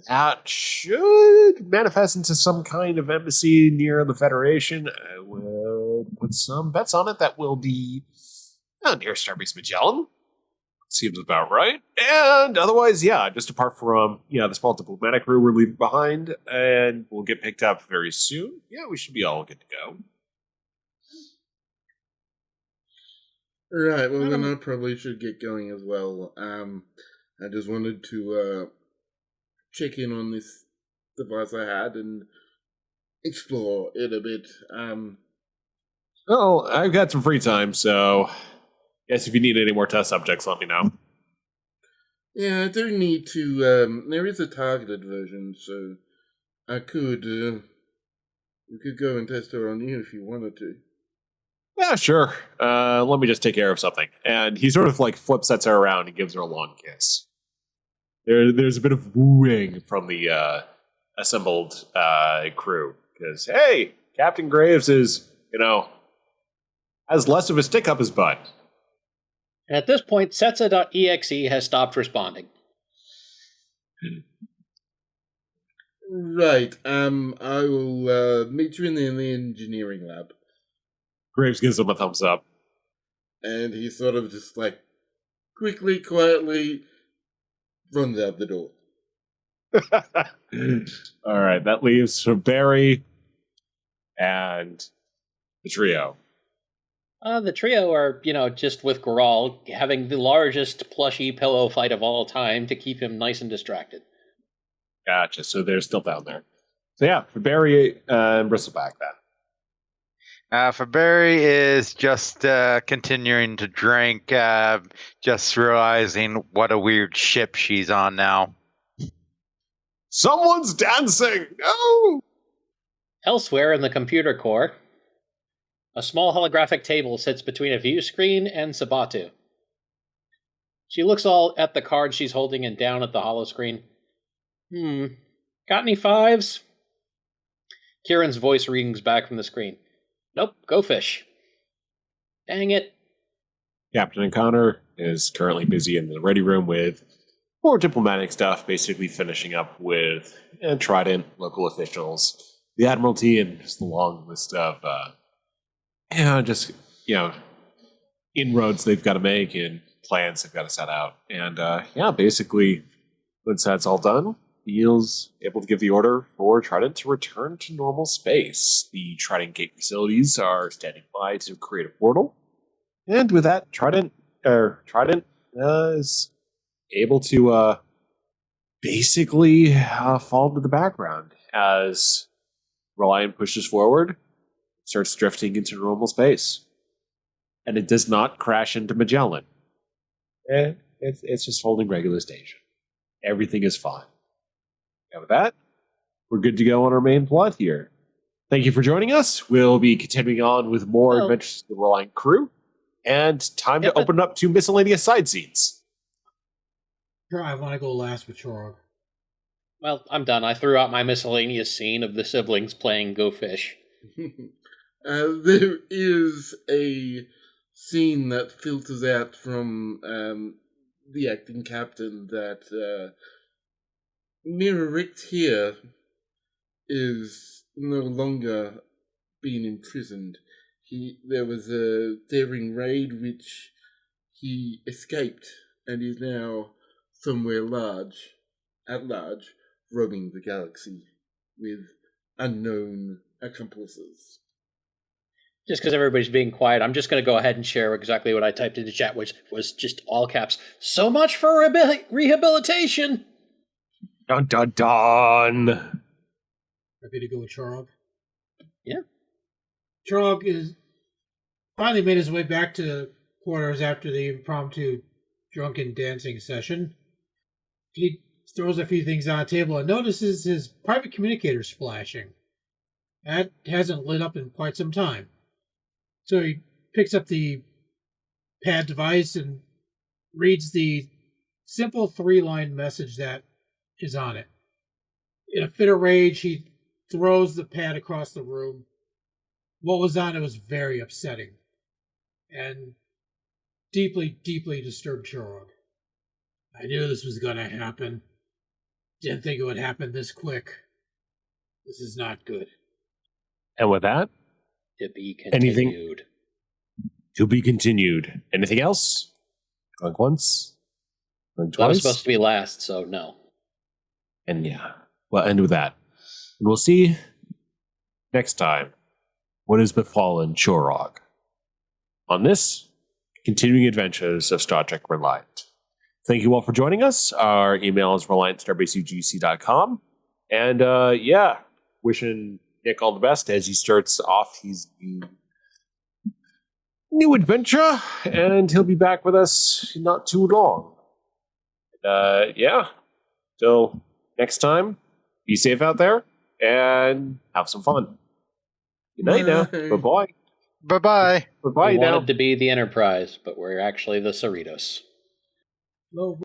S1: that should manifest into some kind of embassy near the Federation. I will put some bets on it that will be near Starbase Magellan. Seems about right. And otherwise, yeah, just apart from, the small diplomatic crew we're leaving behind, and we'll get picked up very soon. Yeah, we should be all good to go.
S5: Right, well then I probably should get going as well. I just wanted to check in on this device I had and explore it a bit.
S1: Well, I've got some free time, so guess if you need any more test subjects, let me know.
S5: Yeah, I do need to. There is a targeted version, so I could. We could go and test her on you if you wanted to.
S1: Yeah, sure. Let me just take care of something. And he sort of flips Cetsa around and gives her a long kiss. There's a bit of wooing from the assembled crew. Because, hey, Captain Graves is, has less of a stick up his butt.
S4: And at this point, Cetsa.exe has stopped responding.
S5: Right. I will meet you in the engineering lab.
S1: Graves gives him a thumbs up.
S5: And he sort of just quickly, quietly runs out the door.
S1: All right, that leaves for Barry and the trio.
S4: The trio are, just with Grawl having the largest plushy pillow fight of all time to keep him nice and distracted.
S1: Gotcha, so they're still down there. So yeah, for Barry and Bristleback then.
S3: For Barry is just continuing to drink, just realizing what a weird ship she's on now.
S1: Someone's dancing! No!
S4: Elsewhere in the computer core, a small holographic table sits between a view screen and Sabatu. She looks all at the card she's holding and down at the holo screen. Got any fives? Kieran's voice rings back from the screen. Nope, go fish. Dang it.
S1: Captain O'Connor is currently busy in the ready room with more diplomatic stuff, basically finishing up with Trident, local officials, the Admiralty, and just a long list of, inroads they've got to make and plans they've got to set out. And, basically, once that's all done, Neil's able to give the order for Trident to return to normal space. The Trident Gate facilities are standing by to create a portal. And with that, Trident is able to basically fall into the background as Reliant pushes forward, starts drifting into normal space. And it does not crash into Magellan. It's just holding regular station. Everything is fine. And with that, we're good to go on our main plot here. Thank you for joining us. We'll be continuing on with more adventures of the Reliant crew. And time to open up to miscellaneous side scenes.
S2: Sure, I want to go last with Chorog.
S4: Well, I'm done. I threw out my miscellaneous scene of the siblings playing Go Fish.
S5: There is a scene that filters out from the acting captain that Mirarict here is no longer being imprisoned. There was a daring raid which he escaped and is now somewhere at large, roaming the galaxy with unknown accomplices.
S4: Just because everybody's being quiet, I'm just going to go ahead and share exactly what I typed into chat, which was just all caps. So much for rehabilitation!
S1: Dun dun dun!
S2: Happy to go with Chorog.
S4: Yeah.
S2: Chorog is finally made his way back to quarters after the impromptu drunken dancing session. He throws a few things on the table and notices his private communicators flashing. That hasn't lit up in quite some time. So he picks up the pad device and reads the simple 3-line message that is on it. In a fit of rage, he throws the pad across the room. What was on it was very upsetting and deeply, deeply disturbed Chorog. I knew this was going to happen. Didn't think it would happen this quick. This is not good.
S1: And with that,
S4: To be continued.
S1: To be continued. Anything else? Going once? Going
S4: That was
S1: twice?
S4: supposed to be last, so no.
S1: And yeah, we'll end with that. And we'll see next time what has befallen Chorog on this continuing adventures of Star Trek Reliant. Thank you all for joining us. Our email is reliant@starbasegc.com. And wishing Nick all the best as he starts off his new adventure. And he'll be back with us in not too long. Till next time, be safe out there and have some fun. Good night now.
S5: Bye.
S1: Bye-bye.
S3: Bye-bye.
S1: Bye-bye
S4: We
S1: now.
S4: wanted to be the Enterprise, but we're actually the Cerritos.
S2: Low